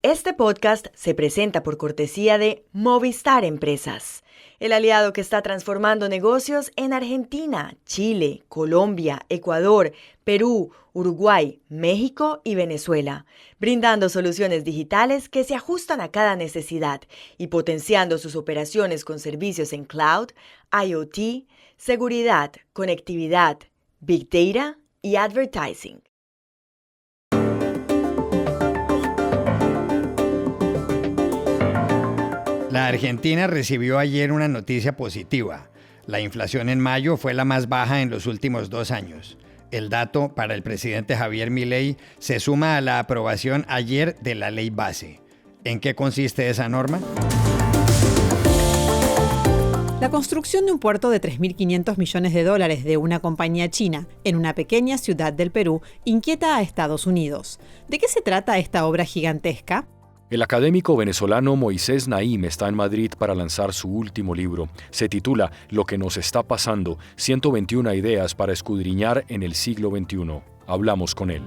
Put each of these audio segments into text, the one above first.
Este podcast se presenta por cortesía de Movistar Empresas, el aliado que está transformando negocios en Argentina, Chile, Colombia, Ecuador, Perú, Uruguay, México y Venezuela, brindando soluciones digitales que se ajustan a cada necesidad y potenciando sus operaciones con servicios en cloud, IoT, seguridad, conectividad, Big Data y advertising. La Argentina recibió ayer una noticia positiva. La inflación en mayo fue la más baja en los últimos 2 años. El dato para el presidente Javier Milei se suma a la aprobación ayer de la ley base. ¿En qué consiste esa norma? La construcción de un puerto de $3.500 millones de una compañía china en una pequeña ciudad del Perú inquieta a Estados Unidos. ¿De qué se trata esta obra gigantesca? El académico venezolano Moisés Naim está en Madrid para lanzar su último libro. Se titula Lo que nos está pasando, 121 ideas para escudriñar en el siglo XXI. Hablamos con él.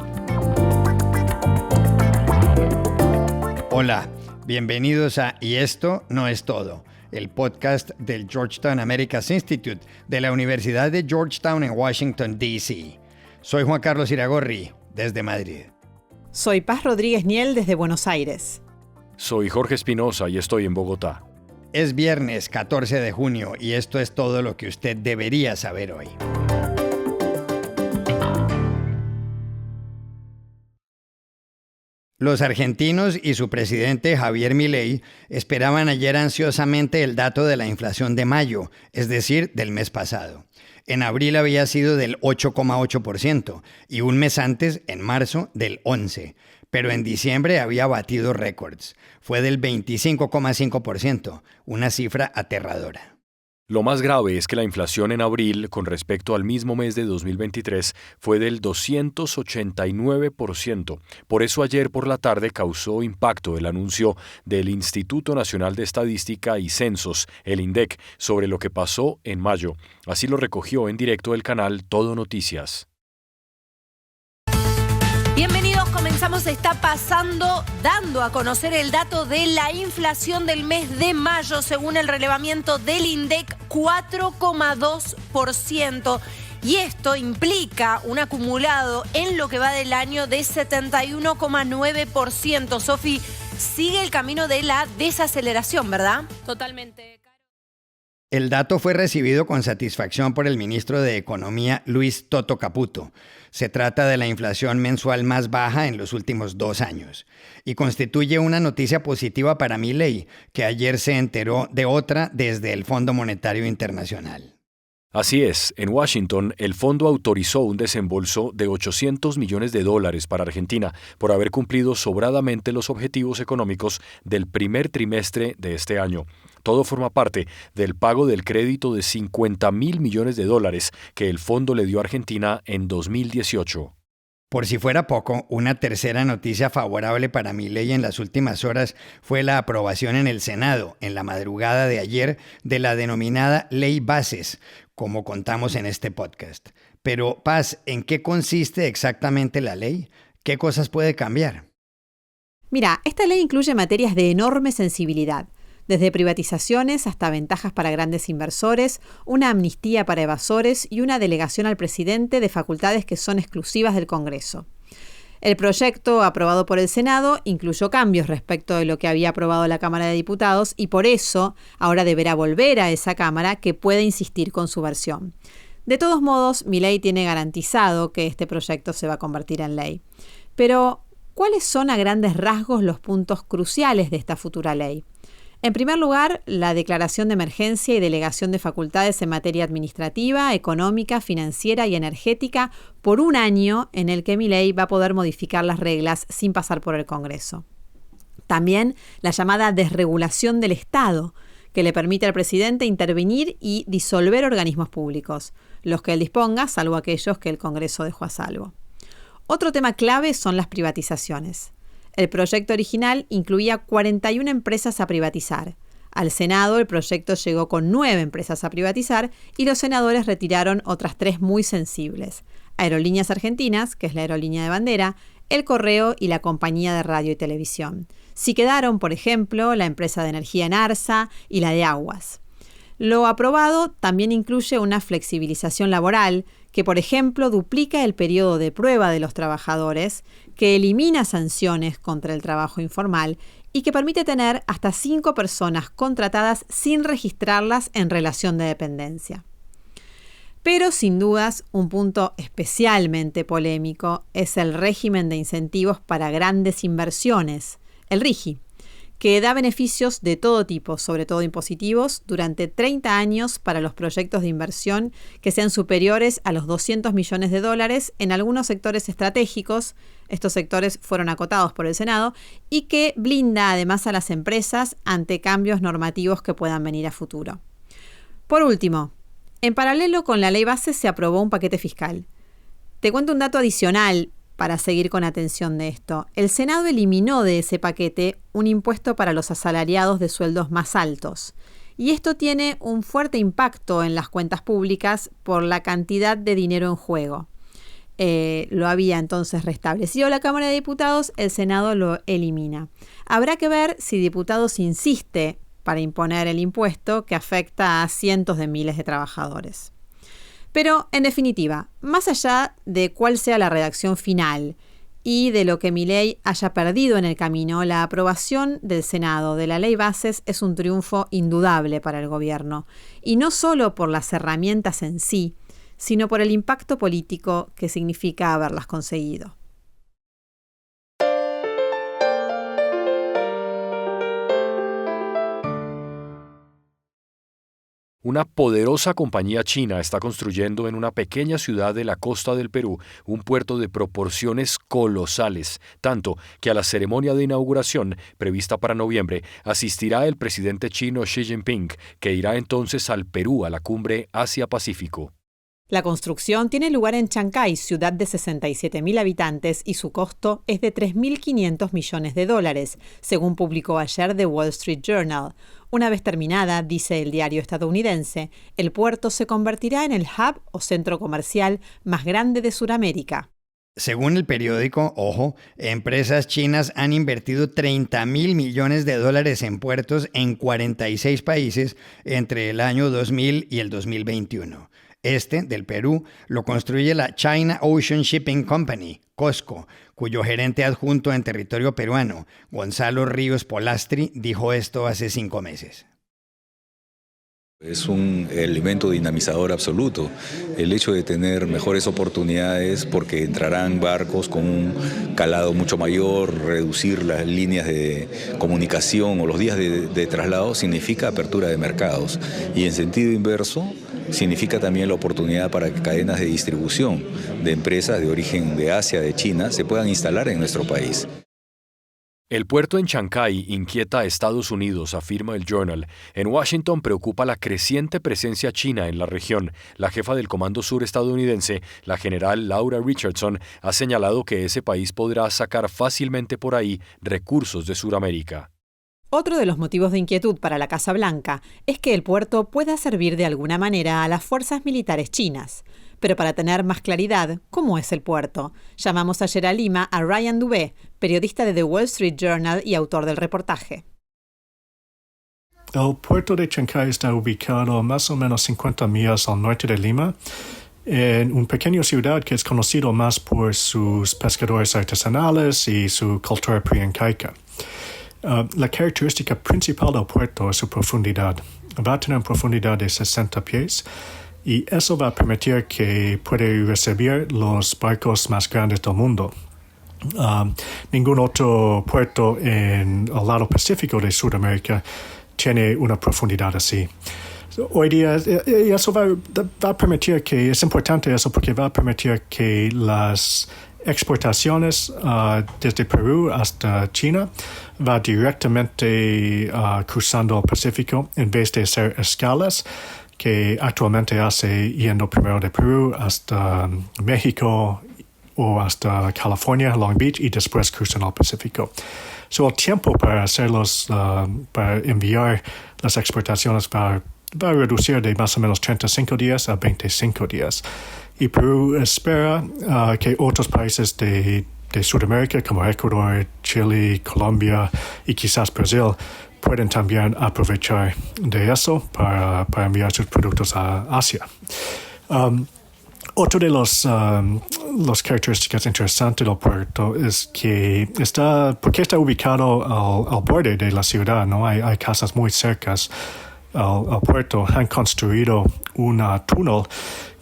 Hola, bienvenidos a Y esto no es todo, el podcast del Georgetown Americas Institute de la Universidad de Georgetown en Washington, D.C. Soy Juan Carlos Iragorri, desde Madrid. Soy Paz Rodríguez Niel, desde Buenos Aires. Soy Jorge Espinosa y estoy en Bogotá. Es viernes 14 de junio y esto es todo lo que usted debería saber hoy. Los argentinos y su presidente Javier Milei esperaban ayer ansiosamente el dato de la inflación de mayo, es decir, del mes pasado. En abril había sido del 8,8% y un mes antes, en marzo, del 11%. Pero en diciembre había batido récords. Fue del 25,5%, una cifra aterradora. Lo más grave es que la inflación en abril, con respecto al mismo mes de 2023, fue del 289%. Por eso ayer por la tarde causó impacto el anuncio del Instituto Nacional de Estadística y Censos, el INDEC, sobre lo que pasó en mayo. Así lo recogió en directo el canal Todo Noticias. Bienvenidos, comenzamos Está Pasando, dando a conocer el dato de la inflación del mes de mayo, según el relevamiento del INDEC, 4,2%. Y esto implica un acumulado en lo que va del año de 71,9%. Sofi, sigue el camino de la desaceleración, ¿verdad? Totalmente. El dato fue recibido con satisfacción por el ministro de Economía, Luis Toto Caputo. Se trata de la inflación mensual más baja en los últimos 2 años y constituye una noticia positiva para Milei, que ayer se enteró de otra desde el Fondo Monetario Internacional. Así es, en Washington el fondo autorizó un desembolso de $800 millones para Argentina por haber cumplido sobradamente los objetivos económicos del primer trimestre de este año. Todo forma parte del pago del crédito de $50.000 millones que el fondo le dio a Argentina en 2018. Por si fuera poco, una tercera noticia favorable para Milei en las últimas horas fue la aprobación en el Senado, en la madrugada de ayer, de la denominada Ley Bases, como contamos en este podcast. Pero, Paz, ¿en qué consiste exactamente la ley? ¿Qué cosas puede cambiar? Mira, esta ley incluye materias de enorme sensibilidad, desde privatizaciones hasta ventajas para grandes inversores, una amnistía para evasores y una delegación al presidente de facultades que son exclusivas del Congreso. El proyecto aprobado por el Senado incluyó cambios respecto de lo que había aprobado la Cámara de Diputados y por eso ahora deberá volver a esa Cámara que puede insistir con su versión. De todos modos, Milei tiene garantizado que este proyecto se va a convertir en ley. Pero, ¿cuáles son a grandes rasgos los puntos cruciales de esta futura ley? En primer lugar, la declaración de emergencia y delegación de facultades en materia administrativa, económica, financiera y energética por 1 año en el que Milei va a poder modificar las reglas sin pasar por el Congreso. También la llamada desregulación del Estado, que le permite al presidente intervenir y disolver organismos públicos, los que él disponga, salvo aquellos que el Congreso dejó a salvo. Otro tema clave son las privatizaciones. El proyecto original incluía 41 empresas a privatizar. Al Senado, el proyecto llegó con 9 empresas a privatizar y los senadores retiraron otras 3 muy sensibles: Aerolíneas Argentinas, que es la aerolínea de bandera, el correo y la compañía de radio y televisión. Sí quedaron, por ejemplo, la empresa de energía Enarsa y la de aguas. Lo aprobado también incluye una flexibilización laboral que, por ejemplo, duplica el periodo de prueba de los trabajadores, que elimina sanciones contra el trabajo informal y que permite tener hasta 5 personas contratadas sin registrarlas en relación de dependencia. Pero, sin dudas, un punto especialmente polémico es el régimen de incentivos para grandes inversiones, el RIGI, que da beneficios de todo tipo, sobre todo impositivos, durante 30 años para los proyectos de inversión que sean superiores a los $200 millones en algunos sectores estratégicos. Estos sectores fueron acotados por el Senado y que blinda además a las empresas ante cambios normativos que puedan venir a futuro. Por último, en paralelo con la ley base se aprobó un paquete fiscal. Te cuento un dato adicional para seguir con atención de esto. El Senado eliminó de ese paquete un impuesto para los asalariados de sueldos más altos. Y esto tiene un fuerte impacto en las cuentas públicas por la cantidad de dinero en juego. Lo había entonces restablecido la Cámara de Diputados, el Senado lo elimina. Habrá que ver si Diputados insiste para imponer el impuesto que afecta a cientos de miles de trabajadores. Pero, en definitiva, más allá de cuál sea la redacción final y de lo que Milei haya perdido en el camino, la aprobación del Senado de la ley bases es un triunfo indudable para el gobierno, y no solo por las herramientas en sí, sino por el impacto político que significa haberlas conseguido. Una poderosa compañía china está construyendo en una pequeña ciudad de la costa del Perú un puerto de proporciones colosales, tanto que a la ceremonia de inauguración, prevista para noviembre, asistirá el presidente chino Xi Jinping, que irá entonces al Perú a la cumbre Asia-Pacífico. La construcción tiene lugar en Chancay, ciudad de 67.000 habitantes, y su costo es de $3.500 millones, según publicó ayer The Wall Street Journal. Una vez terminada, dice el diario estadounidense, el puerto se convertirá en el hub o centro comercial más grande de Sudamérica. Según el periódico, empresas chinas han invertido $30.000 millones en puertos en 46 países entre el año 2000 y el 2021. Este, del Perú, lo construye la China Ocean Shipping Company, COSCO, cuyo gerente adjunto en territorio peruano, Gonzalo Ríos Polastri, dijo esto hace 5 meses. Es un elemento dinamizador absoluto. El hecho de tener mejores oportunidades porque entrarán barcos con un calado mucho mayor, reducir las líneas de comunicación o los días de traslado significa apertura de mercados. Y en sentido inverso, significa también la oportunidad para que cadenas de distribución de empresas de origen de Asia, de China, se puedan instalar en nuestro país. El puerto en Chancay inquieta a Estados Unidos, afirma el Journal. En Washington preocupa la creciente presencia china en la región. La jefa del Comando Sur estadounidense, la general Laura Richardson, ha señalado que ese país podrá sacar fácilmente por ahí recursos de Sudamérica. Otro de los motivos de inquietud para la Casa Blanca es que el puerto pueda servir de alguna manera a las fuerzas militares chinas. Pero para tener más claridad, ¿cómo es el puerto? Llamamos ayer a Lima a Ryan Dubé, periodista de The Wall Street Journal y autor del reportaje. El puerto de Chancay está ubicado más o menos 50 millas al norte de Lima, en una pequeña ciudad que es conocido más por sus pescadores artesanales y su cultura pre-incaica. La característica principal del puerto es su profundidad. Va a tener una profundidad de 60 pies y eso va a permitir que pueda recibir los barcos más grandes del mundo. Ningún otro puerto en el lado pacífico de Sudamérica tiene una profundidad así. Hoy día eso va a permitir que, es importante eso porque va a permitir que las exportaciones desde Perú hasta China va directamente cruzando el Pacífico en vez de hacer escalas que actualmente hace yendo primero de Perú hasta México o hasta California, Long Beach, y después cruzando el Pacífico. El tiempo para hacerlos, para enviar las exportaciones va a reducir de más o menos 35 días a 25 días. Y Perú espera que otros países de de Sudamérica como Ecuador, Chile, Colombia y quizás Brasil pueden también aprovechar de eso para enviar sus productos a Asia. Otro de las características interesantes del puerto es que porque está ubicado al borde de la ciudad, ¿no? Hay casas muy cercas al puerto. Han construido una túnel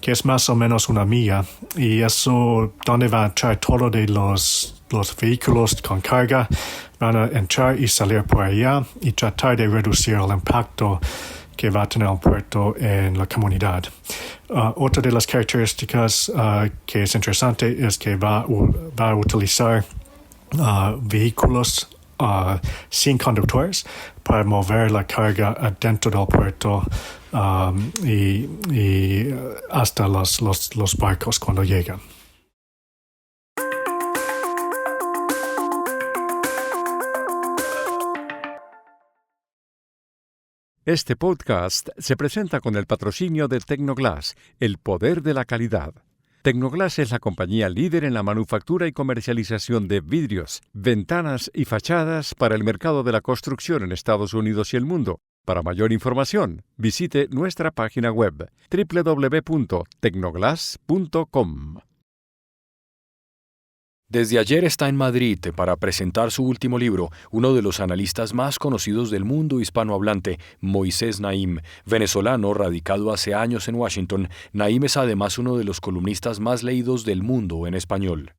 que es más o menos 1 milla, y eso donde va a entrar todo de los vehículos con carga, van a entrar y salir por allá y tratar de reducir el impacto que va a tener el puerto en la comunidad. Otra de las características que es interesante es que va a utilizar vehículos sin conductores para mover la carga adentro del puerto y hasta los barcos cuando llegan. Este podcast se presenta con el patrocinio de Tecnoglass, el poder de la calidad. Tecnoglass es la compañía líder en la manufactura y comercialización de vidrios, ventanas y fachadas para el mercado de la construcción en Estados Unidos y el mundo. Para mayor información, visite nuestra página web www.tecnoglass.com. Desde ayer está en Madrid para presentar su último libro, uno de los analistas más conocidos del mundo hispanohablante, Moisés Naim. Venezolano, radicado hace años en Washington, Naim es además uno de los columnistas más leídos del mundo en español.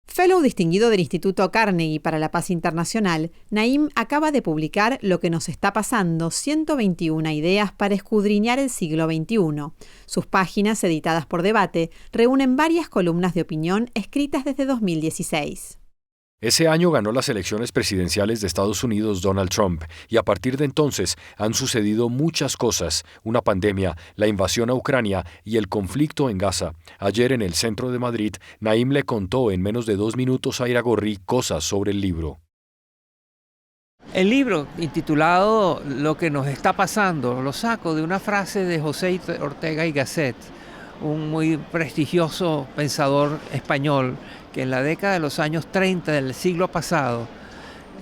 Fellow distinguido del Instituto Carnegie para la Paz Internacional, Naim acaba de publicar Lo que nos está pasando, 121 ideas para escudriñar el siglo XXI. Sus páginas, editadas por Debate, reúnen varias columnas de opinión escritas desde 2016. Ese año ganó las elecciones presidenciales de Estados Unidos Donald Trump, y a partir de entonces han sucedido muchas cosas: una pandemia, la invasión a Ucrania y el conflicto en Gaza. Ayer en el centro de Madrid, Naim le contó en menos de 2 minutos a Iragorri cosas sobre el libro. El libro, intitulado Lo que nos está pasando, lo saco de una frase de José Ortega y Gasset, un muy prestigioso pensador español que en la década de los años 30 del siglo pasado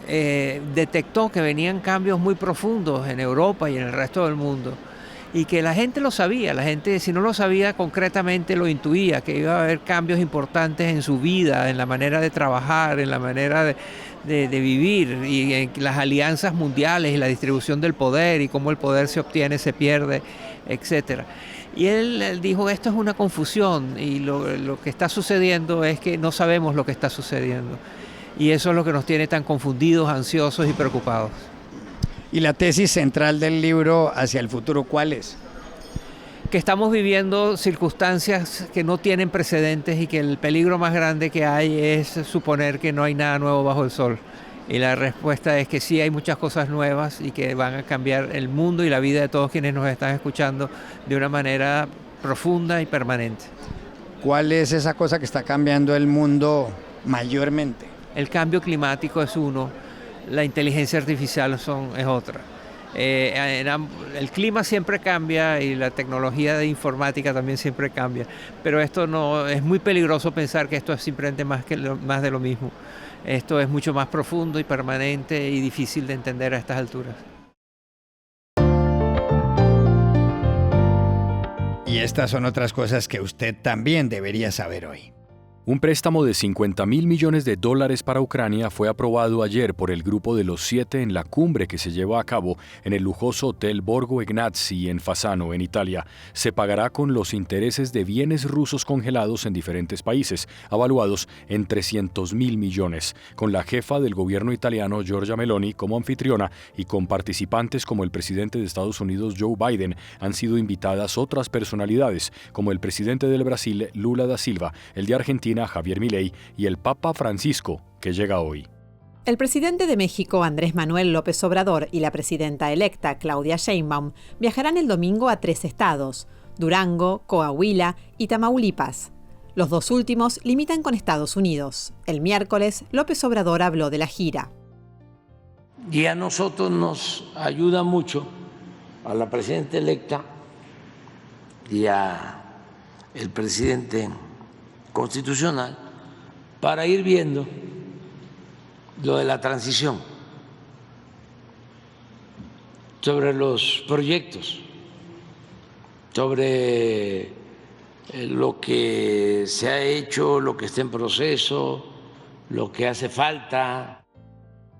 detectó que venían cambios muy profundos en Europa y en el resto del mundo, y que la gente lo sabía. La gente, si no lo sabía concretamente, lo intuía, que iba a haber cambios importantes en su vida, en la manera de trabajar, en la manera de vivir, y en las alianzas mundiales y la distribución del poder, y cómo el poder se obtiene, se pierde, etcétera. Y él dijo, esto es una confusión, y lo que está sucediendo es que no sabemos lo que está sucediendo. Y eso es lo que nos tiene tan confundidos, ansiosos y preocupados. ¿Y la tesis central del libro hacia el futuro cuál es? Que estamos viviendo circunstancias que no tienen precedentes y que el peligro más grande que hay es suponer que no hay nada nuevo bajo el sol. Y la respuesta es que sí hay muchas cosas nuevas y que van a cambiar el mundo y la vida de todos quienes nos están escuchando de una manera profunda y permanente. ¿Cuál es esa cosa que está cambiando el mundo mayormente? El cambio climático es uno, la inteligencia artificial es otra. El clima siempre cambia y la tecnología de informática también siempre cambia, pero esto no es muy peligroso pensar que esto es simplemente más de lo mismo. Esto es mucho más profundo y permanente y difícil de entender a estas alturas. Y estas son otras cosas que usted también debería saber hoy. Un préstamo de $50.000 millones para Ucrania fue aprobado ayer por el Grupo de los 7 en la cumbre que se llevó a cabo en el lujoso Hotel Borgo Egnazzi en Fasano, en Italia. Se pagará con los intereses de bienes rusos congelados en diferentes países, avaluados en $300.000 millones, con la jefa del gobierno italiano Giorgia Meloni como anfitriona y con participantes como el presidente de Estados Unidos Joe Biden. Han sido invitadas otras personalidades, como el presidente del Brasil Lula da Silva, el de Argentina Javier Milei y el Papa Francisco, que llega hoy. El presidente de México, Andrés Manuel López Obrador, y la presidenta electa, Claudia Sheinbaum, viajarán el domingo a 3 estados: Durango, Coahuila y Tamaulipas. Los 2 últimos limitan con Estados Unidos. El miércoles, López Obrador habló de la gira. Y a nosotros nos ayuda mucho, a la presidenta electa y a el presidente constitucional, para ir viendo lo de la transición, sobre los proyectos, sobre lo que se ha hecho, lo que está en proceso, lo que hace falta.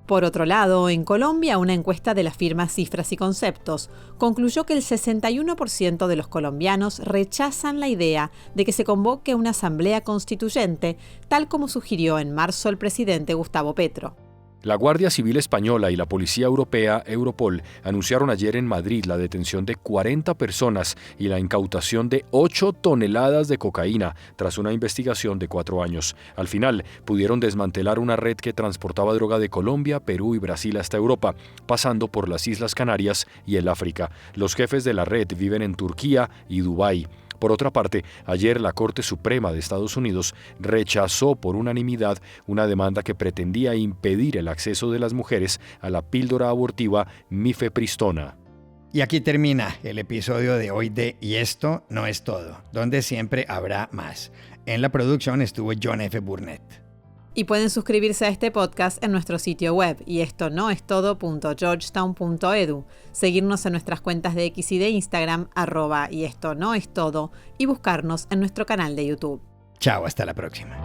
Por otro lado, en Colombia, una encuesta de la firma Cifras y Conceptos concluyó que el 61% de los colombianos rechazan la idea de que se convoque una asamblea constituyente, tal como sugirió en marzo el presidente Gustavo Petro. La Guardia Civil Española y la Policía Europea, Europol, anunciaron ayer en Madrid la detención de 40 personas y la incautación de 8 toneladas de cocaína tras una investigación de 4 años. Al final, pudieron desmantelar una red que transportaba droga de Colombia, Perú y Brasil hasta Europa, pasando por las Islas Canarias y el África. Los jefes de la red viven en Turquía y Dubái. Por otra parte, ayer la Corte Suprema de Estados Unidos rechazó por unanimidad una demanda que pretendía impedir el acceso de las mujeres a la píldora abortiva mifepristona. Y aquí termina el episodio de hoy de Y esto no es todo, donde siempre habrá más. En la producción estuvo John F. Burnett. Y pueden suscribirse a este podcast en nuestro sitio web y esto no es todo.georgetown.edu, seguirnos en nuestras cuentas de X y de Instagram @y esto no es todo y buscarnos en nuestro canal de YouTube. Chao, hasta la próxima.